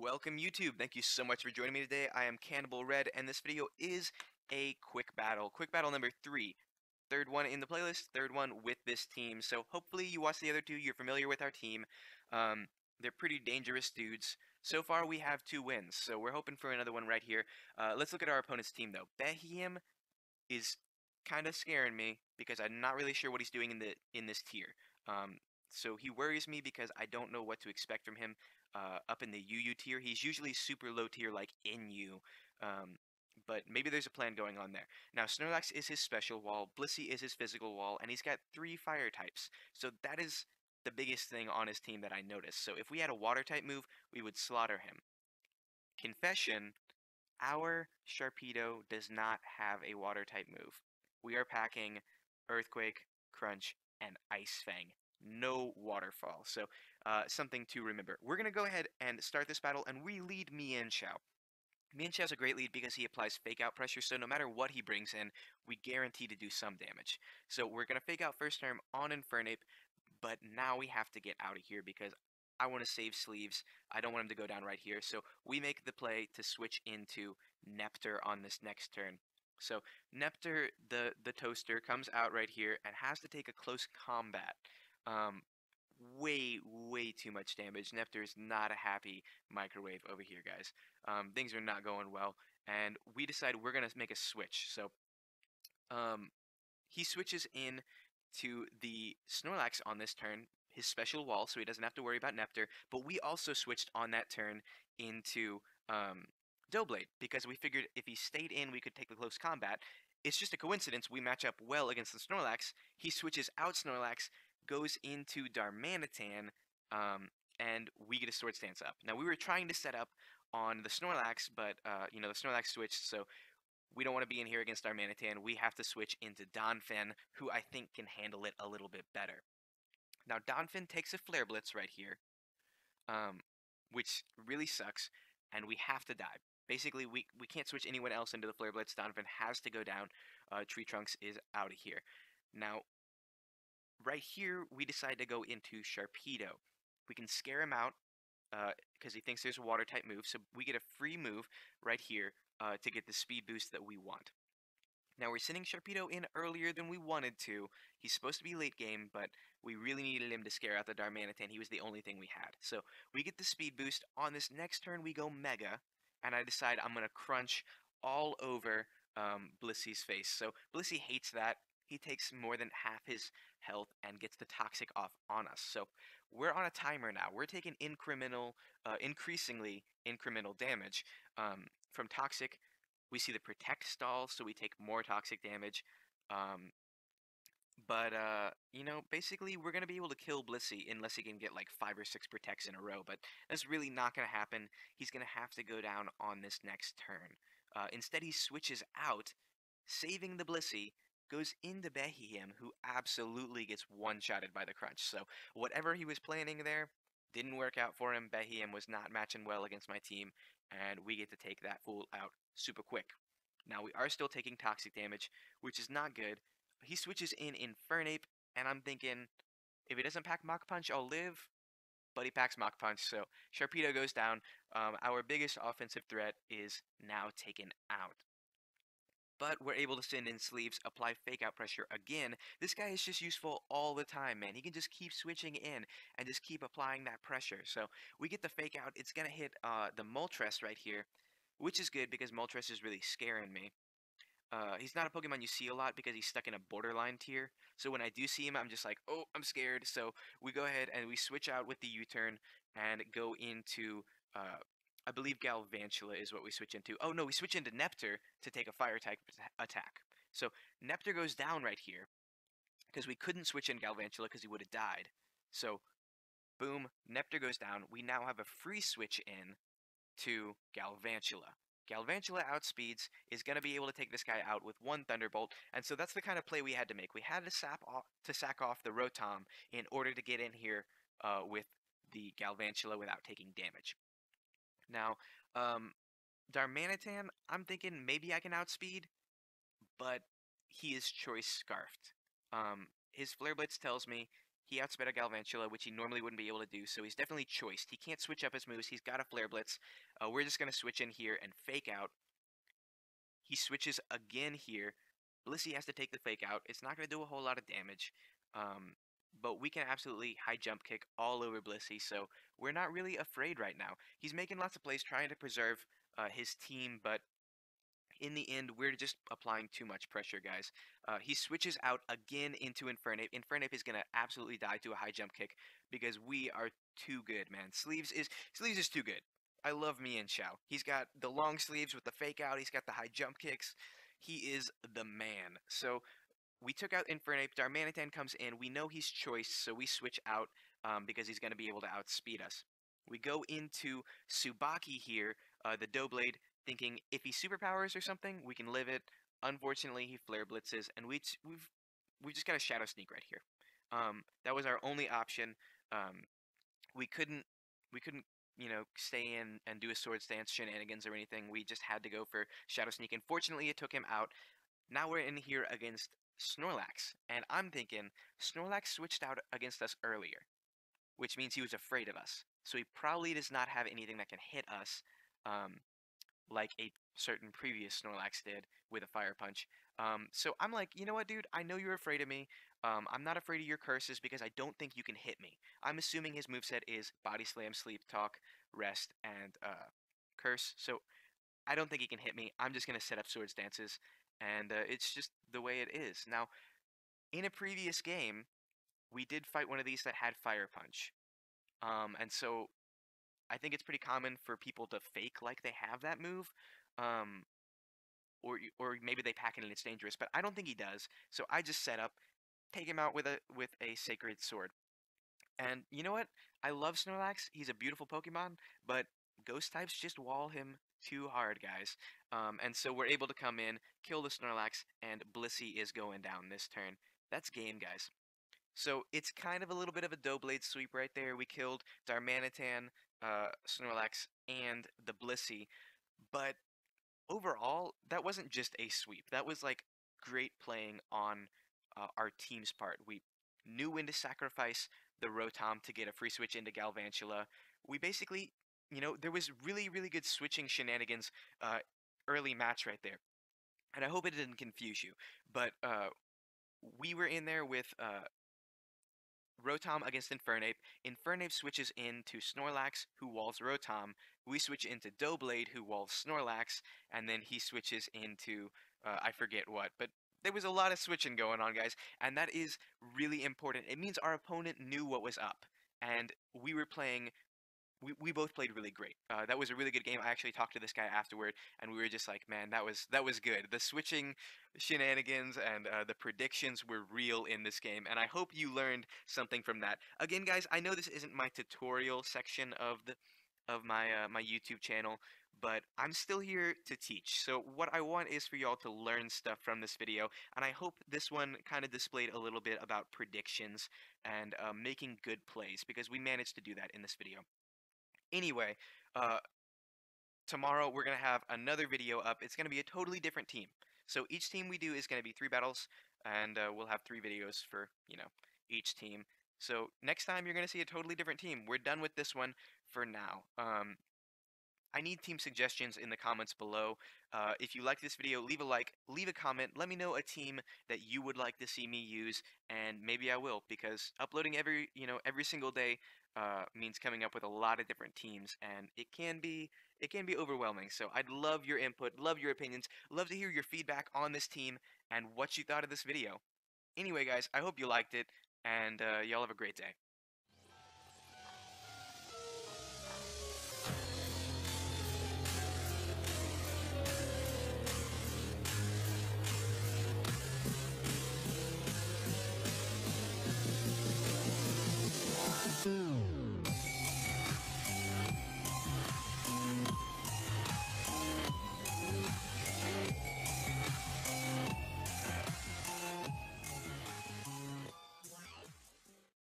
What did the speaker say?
Welcome YouTube. Thank you so much for joining me today. I am Cannibal Red, and this video is a quick battle. Quick battle number 3. Third one in the playlist, third one with this team. So hopefully you watched the other two, you're familiar with our team. They're pretty dangerous dudes. So far we have 2 wins, so we're hoping for another one right here. Let's look at our opponent's team though. Behiem is kind of scaring me because I'm not really sure what he's doing in this tier. Um, so he worries me because I don't know what to expect from him up in the UU tier. He's usually super low tier like NU, but maybe there's a plan going on there. Now Snorlax is his special wall, Blissey is his physical wall, and he's got 3 fire types. So that is the biggest thing on his team that I noticed. So if we had a water type move, we would slaughter him. Confession, our Sharpedo does not have a water type move. We are packing Earthquake, Crunch, and Ice Fang. No Waterfall. So something to remember. We're going to go ahead and start this battle, and we lead Mienshao. Mienshao's a great lead because he applies fake out pressure, so no matter what he brings in, we guarantee to do some damage. So we're going to fake out first term on Infernape, but now we have to get out of here because I want to save sleeves. I don't want him to go down right here. So we make the play to switch into Nepter on this next turn. So Nepter, the toaster, comes out right here and has to take a close combat. Way too much damage. Nepter is not a happy microwave over here, guys. Things are not going well, and we decide we're going to make a switch. So he switches in to the Snorlax on this turn, his special wall, so he doesn't have to worry about Nepter. But we also switched on that turn into Doughblade, because we figured if he stayed in, we could take the close combat. It's just a coincidence we match up well against the Snorlax. He switches out Snorlax, goes into Darmanitan, and we get a Sword Stance up. Now, we were trying to set up on the Snorlax, but, the Snorlax switched, so we don't want to be in here against Darmanitan. We have to switch into Donphin, who I think can handle it a little bit better. Now, Donphin takes a Flare Blitz right here, which really sucks, and we have to die. Basically, we can't switch anyone else into the Flare Blitz. Donphin has to go down. Tree Trunks is out of here. Now, right here, we decide to go into Sharpedo. We can scare him out because he thinks there's a water type move, so we get a free move right here to get the speed boost that we want. Now we're sending Sharpedo in earlier than we wanted to. He's supposed to be late game, but we really needed him to scare out the Darmanitan. He was the only thing we had. So we get the speed boost. On this next turn, we go Mega, and I decide I'm going to crunch all over Blissey's face. So Blissey hates that. He takes more than half his health and gets the Toxic off on us. So we're on a timer now. We're taking increasingly incremental damage from Toxic. We see the Protect stall, so we take more Toxic damage. Basically, we're going to be able to kill Blissey unless he can get like 5 or 6 Protects in a row, but that's really not going to happen. He's going to have to go down on this next turn. Instead, he switches out, saving the Blissey, goes into Behiem, who absolutely gets one-shotted by the Crunch. So whatever he was planning there didn't work out for him. Behiem was not matching well against my team, and we get to take that fool out super quick. Now, we are still taking toxic damage, which is not good. He switches in Infernape, and I'm thinking, if he doesn't pack Mach Punch, I'll live. But he packs Mach Punch, so Sharpedo goes down. Our biggest offensive threat is now taken out. But we're able to send in sleeves, apply fake out pressure again. This guy is just useful all the time, man. He can just keep switching in and just keep applying that pressure. So we get the fake out. It's going to hit the Moltres right here, which is good because Moltres is really scaring me. He's not a Pokemon you see a lot because he's stuck in a borderline tier. So when I do see him, I'm just like, oh, I'm scared. So we go ahead and we switch out with the U-turn and go into I believe Galvantula is what we switch into. Oh no, we switch into Nepter to take a fire type attack. So Nepter goes down right here because we couldn't switch in Galvantula because he would have died. So boom, Nepter goes down. We now have a free switch in to Galvantula. Galvantula outspeeds, is going to be able to take this guy out with one Thunderbolt, and so that's the kind of play we had to make. We had to sack off the Rotom in order to get in here with the Galvantula without taking damage. Now, Darmanitan, I'm thinking maybe I can outspeed, but he is choice scarfed. His Flare Blitz tells me He outsped a Galvantula, which he normally wouldn't be able to do, so he's definitely choiced. He can't switch up his moves. He's got a Flare Blitz. We're just going to switch in here and fake out. He switches again here. Blissey has to take the fake out. It's not going to do a whole lot of damage. Um, but we can absolutely high jump kick all over Blissey, so we're not really afraid right now. He's making lots of plays trying to preserve his team, but in the end, we're just applying too much pressure, guys. He switches out again into Infernape. Infernape is going to absolutely die to a high jump kick because we are too good, man. Sleeves is too good. I love me and Xiao. He's got the long sleeves with the fake out. He's got the high jump kicks. He is the man. So we took out Infernape. Darmanitan comes in. We know he's choiced, so we switch out because he's going to be able to outspeed us. We go into Tsubaki here, the Doughblade, thinking if he superpowers or something, we can live it. Unfortunately, he flare blitzes, and we've just got a Shadow Sneak right here. That was our only option. Um, we couldn't stay in and do a Sword Stance shenanigans or anything. We just had to go for Shadow Sneak. And fortunately, it took him out. Now we're in here against Snorlax, and I'm thinking Snorlax switched out against us earlier, which means he was afraid of us. So he probably does not have anything that can hit us, like a certain previous Snorlax did with a Fire Punch. So I'm like, you know what, dude? I know you're afraid of me. I'm not afraid of your curses because I don't think you can hit me. I'm assuming his moveset is Body Slam, Sleep Talk, Rest, and Curse. So I don't think he can hit me. I'm just going to set up Sword Stances, and it's just the way it is. Now, in a previous game, we did fight one of these that had Fire Punch. And so I think it's pretty common for people to fake like they have that move, um, or maybe they pack it and it's dangerous. But I don't think he does. So I just set up, take him out with a Sacred Sword. And you know what? I love Snorlax. He's a beautiful Pokemon, but Ghost types just wall him too hard, guys. And so we're able to come in, kill the Snorlax, and Blissey is going down this turn. That's game, guys. So it's kind of a little bit of a Doughblade sweep right there. We killed Darmanitan, Snorlax, and the Blissey. But overall, that wasn't just a sweep. That was like great playing on our team's part. We knew when to sacrifice the Rotom to get a free switch into Galvantula. We basically, there was really, really good switching shenanigans early match right there. And I hope it didn't confuse you. But we were in there with Rotom against Infernape. Infernape switches into Snorlax, who walls Rotom. We switch into Doughblade, who walls Snorlax, and then he switches into I forget what, but there was a lot of switching going on, guys, and that is really important. It means our opponent knew what was up, and we were playing we both played really great. That was a really good game. I actually talked to this guy afterward, and we were just like, man, that was good. The switching shenanigans and the predictions were real in this game, and I hope you learned something from that. Again, guys, I know this isn't my tutorial section of my YouTube channel, but I'm still here to teach. So what I want is for y'all to learn stuff from this video, and I hope this one kind of displayed a little bit about predictions and making good plays, because we managed to do that in this video. Anyway, uh, tomorrow we're going to have another video up. It's going to be a totally different team. So each team we do is going to be 3 battles, and we'll have 3 videos for, each team. So next time you're going to see a totally different team. We're done with this one for now. I need team suggestions in the comments below. If you like this video, leave a like, leave a comment, let me know a team that you would like to see me use, and maybe I will, because uploading every single day means coming up with a lot of different teams, and it can be overwhelming. So I'd love your input, love your opinions, love to hear your feedback on this team and what you thought of this video. Anyway, guys, I hope you liked it, and y'all have a great day.